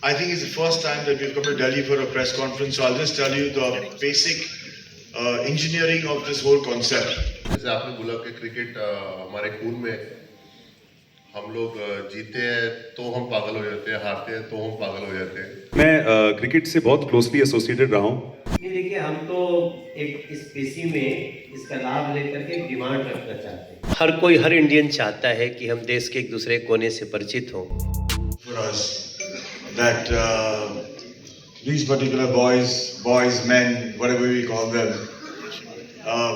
I think it's the first time that we've come to Delhi for a press conference, so I'll just tell you the basic engineering of this whole concept. जैसे आपने बोला कि cricket हमारे खून में, हम लोग जीते हैं तो हम पागल हो जाते हैं, हारते हैं तो हम पागल हो जाते हैं। मैं क्रिकेट से बहुत क्लोजली एसोसिएटेड रहा हूँ। ये देखिए, हम तो एक इस पीसी में इसका लाभ लेकर के डिमांड रखना चाहते हैं। हर कोई, हर इंडियन चाहता है कि हम देश के एक दूसरे कोने से परिचित हों। For us, that these particular boys, men, whatever we call them,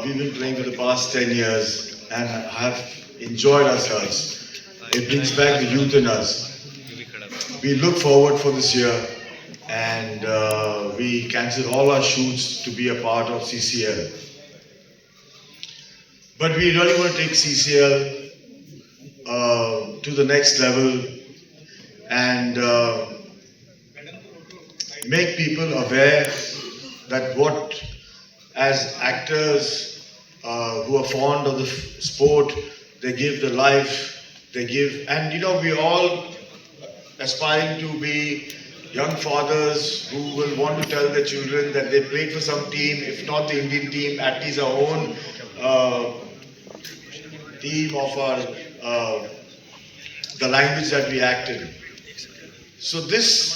we've been playing for the past 10 years and have enjoyed ourselves. It brings back the youth in us. We look forward for this year and we cancel all our shoots to be a part of CCL. But we really want to take CCL to the next level and make people aware that what, as actors who are fond of the sport, they give the life, they give, and you know, we all aspiring to be young fathers who will want to tell their children that they played for some team, if not the Indian team, at least our own team of our the language that we act in. So this,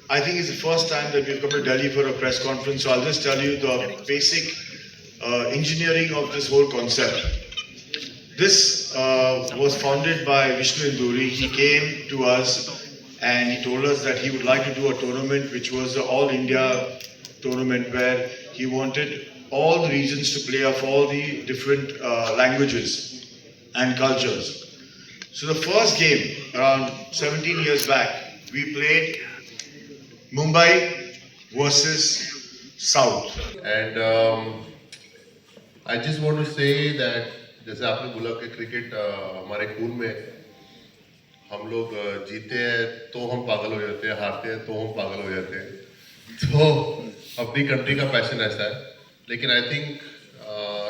I think, is the first time that we've come to Delhi for a press conference. So I'll just tell you the basic engineering of this whole concept. This was founded by Vishnu Induri. He came to us and he told us that he would like to do a tournament which was the All India tournament where he wanted all the regions to play off all the different languages and cultures. So the first game, around 17 years back, we played Mumbai versus South. And I just want to say that जैसे आपने बोला कि cricket हमारे खून में, हम लोग जीते हैं तो हम पागल हो जाते हैं, हारते हैं तो हम पागल हो जाते हैं। तो अपनी कंट्री का पैशन ऐसा है। लेकिन I think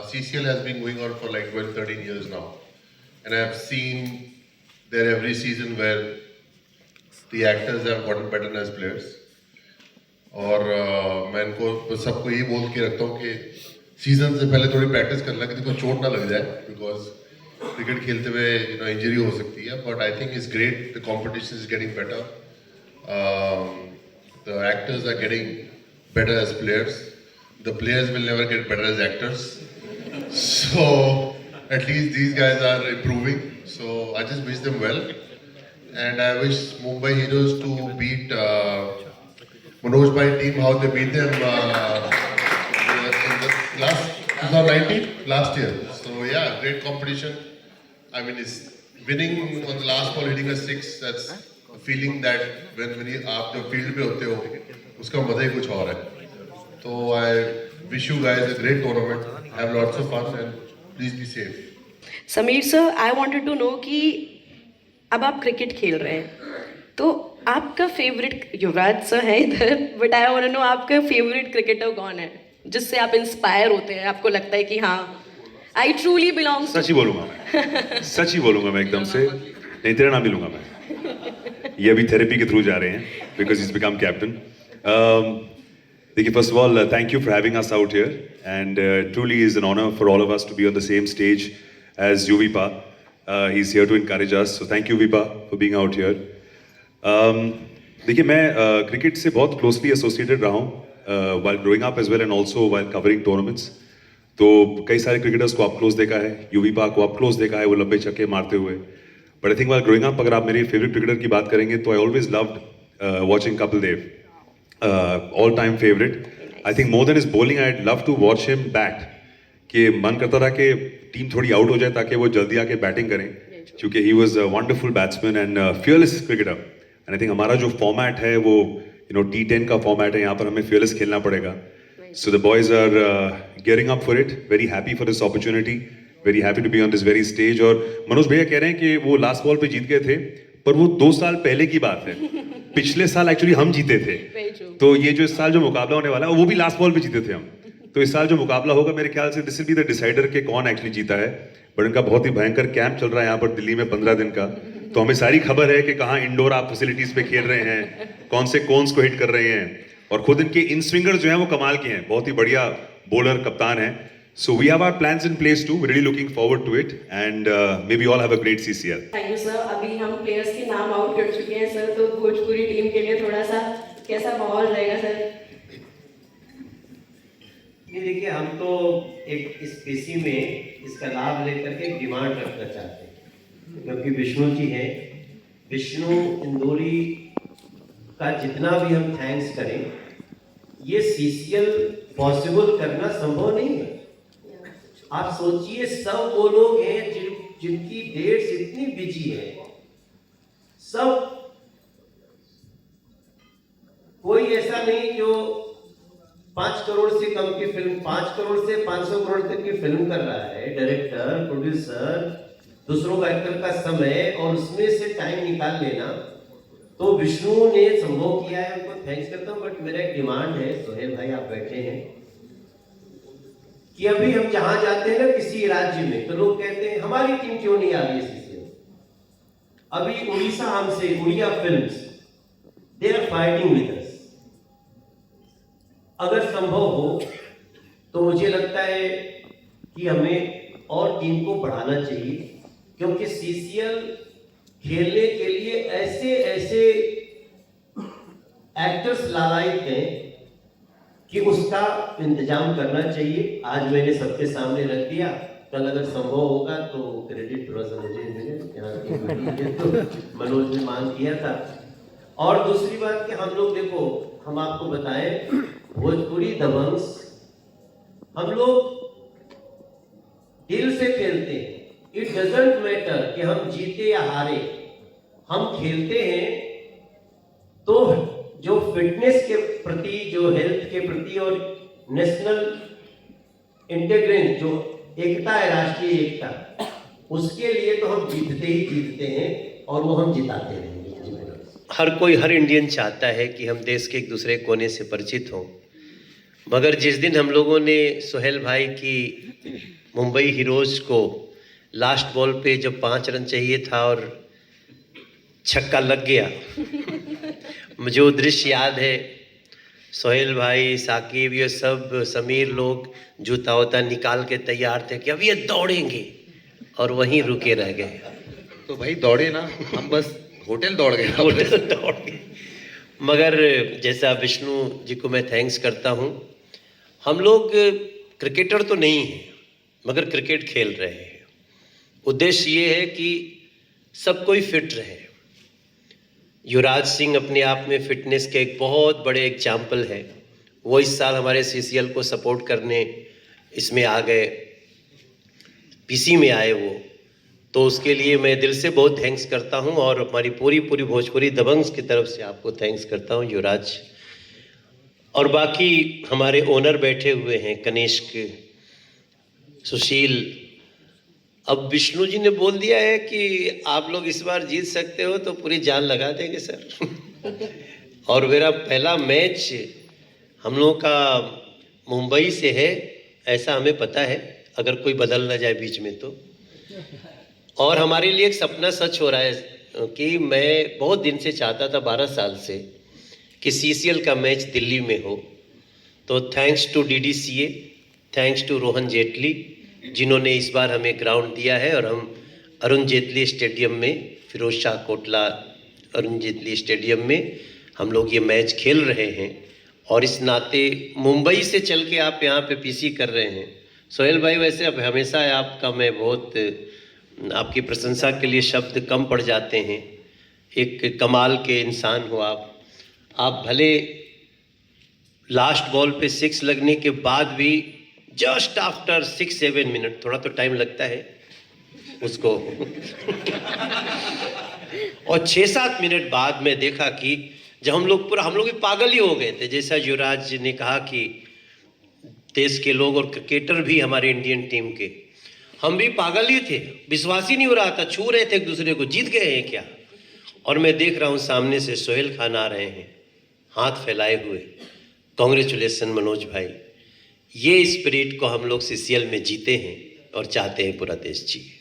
CCL has been going on for like 12-13 years now, and I have seen there every season where the actors have gotten better as players. और मैं इनको सबको यही बोल के रखता हूँ कि सीजन से पहले थोड़ी प्रैक्टिस करना कि देखो चोट ना लग जाए, बिकॉज क्रिकेट खेलते हुए इंजरी हो सकती है। But I think it's great, the competition is getting better, the actors are getting better as players, the players will never get better as actors, so at least these guys are improving, so I just wish them well and I wish Mumbai Heroes to beat Manoj Bhai team, how they beat them in the last 2019, last year. So yeah, great competition. I mean, it's winning on the last ball, hitting a six. That's a feeling that when आप जब field पे होते हो, उसका मजा ही कुछ और है. So I wish you guys a great tournament. Have lots of fun and please be safe. Sameer sir, I wanted to know कि अब आप क्रिकेट खेल रहे हैं, तो आपका फेवरेट, युवराज सर है इधर, but I want to know आपका फेवरेट क्रिकेटर कौन है जिससे आप इंस्पायर होते हैं, आपको लगता है कि हाँ आई ट्रूली बिलोंग्स। सच ही बोलूंगा मैं सच ही बोलूंगा मैं एकदम से, नहीं तेरा नाम ही लूंगा मैं। ये अभी थेरेपी के थ्रू जा रहे हैं बिकॉज इज बिकम कैप्टन। देखिए, first of all thank you for having us out here and truly is an honour for all of us to be on the same stage as you वीपा। He is here to encourage us, so thank you वीपा for being out here. देखिए, मैं cricket से बहुत closely associated रहा हूँ while growing up as well and also while covering tournaments. तो कई सारे क्रिकेटर्स को आप क्लोज देखा है, यूवीपा को आप क्लोज देखा है वो लंबे छक्के मारते हुए। But I think while growing up, अगर आप मेरी फेवरेट क्रिकेटर की बात करेंगे तो I always loved watching Kapil Dev, all time favourite. I think more than his bowling, I love to watch him bat, कि मन करता था कि टीम थोड़ी आउट हो जाए ताकि वो जल्दी आके बैटिंग करें, क्योंकि he was a wonderful batsman and fearless cricketer. And I think हमारा जो फॉर्मेट है वो T10 का फॉर्मेट है, यहाँ पर हमें fearless खेलना पड़ेगा। So the boys are gearing up for it. Very happy for this opportunity. Very happy to be on this very stage. और मनोज भैया कह रहे हैं कि वो लास्ट बॉल पे जीत गए थे, पर वो 2 साल पहले की बात है। पिछले साल एक्चुअली हम जीते थे, तो ये जो इस साल जो मुकाबला होने वाला है वो भी लास्ट बॉल पे जीते थे हम। तो इस साल जो मुकाबला होगा मेरे ख्याल से this will be the decider के कौन एक्चुअली जीता है। बट इनका बहुत ही भयंकर कैंप चल रहा है यहाँ पर दिल्ली में 15 दिन का। तो हमें सारी खबर है कि कहाँ इंडोर आप फैसिलिटीज पे खेल रहे हैं, कौन से कोन्स को हिट कर रहे हैं, और खुद इनके इन स्विंगर जो हैं वो कमाल के हैं, बहुत ही बढ़िया बॉलर कप्तान है. So we have our plans in place to, really looking forward to it, and may be all have a great CCL. Thank you sir. अभी हम प्लेयर्स के नाम आउट कर चुके हैं सर, तो भोजपुरी टीम के लिए थोड़ा सा कैसा माहौल रहेगा सर? ये देखिए, हम तो एक इस पीसी में इसका लाभ लेकर के एक डिमांड रखना चाहते हैं, क्योंकि विष्णु जी हैं. विष्णु इंदौरी का जितना भी हम थैंक्स करें, ये CCL पॉसिबल करना संभव नहीं है. आप सोचिए, सब वो लोग हैं जिनकी डेट्स इतनी बिजी है. सब कोई ऐसा नहीं जो 5 करोड़ से कम की फिल्म, 5 करोड़ से 500 करोड़ तक की फिल्म कर रहा है. डायरेक्टर, प्रोड्यूसर, दूसरों का एक्टर का समय और उसमें से टाइम निकाल लेना, तो विष्णु ने संभव किया है. उनको थैंक्स करता हूँ. बट मेरा एक डिमांड है, सोहेल भाई आप बैठे हैं, कि अभी हम जहां जाते हैं ना किसी राज्य में, तो लोग कहते हैं हमारी टीम क्यों नहीं आ रही है CCL. अभी उड़ीसा हमसे, Odia films, they are fighting with us. अगर संभव हो तो मुझे लगता है कि हमें और टीम को बढ़ाना चाहिए, क्योंकि CCL खेलने के लिए ऐसे ऐसे एक्टर्स लालायित हैं कि उसका इंतजाम करना चाहिए. आज मैंने सबके सामने रख दिया, कल अगर संभव होगा तो क्रेडिट थोड़ा सा मुझे मिले. यहाँ तो मनोज ने मांग किया था. और दूसरी बात कि हम लोग देखो, हम आपको बताएं, भोजपुरी दबंग्स हम लोग दिल से खेलते हैं. इट डजंट मैटर कि हम जीते या हारे, हम खेलते हैं. तो जो फिटनेस के प्रति, जो हेल्थ के प्रति और नेशनल इंटेग्रेंस, जो एकता है, राष्ट्रीय एकता, उसके लिए तो हम जीतते ही जीतते हैं और वो हम जिताते रहेंगे. हर कोई, हर इंडियन चाहता है कि हम देश के एक दूसरे कोने से परिचित हों. मगर जिस दिन हम लोगों ने सोहेल भाई की मुंबई हीरोज को लास्ट बॉल पे जब 5 रन चाहिए था और छक्का लग गया, मुझे वो दृश्य याद है. सोहेल भाई, साकिब, ये सब समीर लोग जूता वूता निकाल के तैयार थे कि अब ये दौड़ेंगे, और वहीं रुके रह गए. तो भाई दौड़े ना, हम बस होटल दौड़ गए. होटल दौड़ गए. मगर जैसा विष्णु जी को मैं थैंक्स करता हूँ, हम लोग क्रिकेटर तो नहीं हैं, मगर क्रिकेट खेल रहे हैं. उद्देश्य ये है कि सब कोई फिट रहे. युवराज सिंह अपने आप में फिटनेस के एक बहुत बड़े एग्जाम्पल है. वो इस साल हमारे CCL को सपोर्ट करने इसमें आ गए, पीसी में आए वो. तो उसके लिए मैं दिल से बहुत थैंक्स करता हूं, और हमारी पूरी भोजपुरी दबंग्स की तरफ से आपको थैंक्स करता हूं, युवराज. और बाकी हमारे ओनर बैठे हुए हैं, कनिष्क, सुशील. अब विष्णु जी ने बोल दिया है कि आप लोग इस बार जीत सकते हो, तो पूरी जान लगा देंगे सर. और मेरा पहला मैच हम लोगों का मुंबई से है, ऐसा हमें पता है, अगर कोई बदल ना जाए बीच में तो. और हमारे लिए एक सपना सच हो रहा है कि मैं बहुत दिन से चाहता था, 12 साल से, कि CCL का मैच दिल्ली में हो. तो thanks to DDCA, thanks to Rohan Jaitley, जिन्होंने इस बार हमें ग्राउंड दिया है. और हम अरुण जेटली स्टेडियम में, फिरोज शाह कोटला अरुण जेटली स्टेडियम में हम लोग ये मैच खेल रहे हैं. और इस नाते मुंबई से चल के आप यहाँ पे पीसी कर रहे हैं. सोहेल भाई, वैसे अब हमेशा आपका मैं बहुत, आपकी प्रशंसा के लिए शब्द कम पड़ जाते हैं. एक कमाल के इंसान हो आप. भले लास्ट बॉल पे 6 लगने के बाद भी जस्ट आफ्टर 6-7 मिनट, थोड़ा तो टाइम लगता है उसको और 6-7 मिनट बाद में देखा कि जब हम लोग भी पागल ही हो गए थे. जैसा युवराज जी ने कहा कि देश के लोग और क्रिकेटर भी हमारे इंडियन टीम के, हम भी पागल ही थे. विश्वास ही नहीं हो रहा था, छू रहे थे एक दूसरे को, जीत गए हैं क्या. और मैं देख रहा हूँ सामने से सोहेल खान आ रहे हैं, हाथ फैलाए हुए. कॉन्ग्रेचुलेसन मनोज भाई. ये स्पिरिट को हम लोग CCL में जीते हैं और चाहते हैं पूरा देश जिए.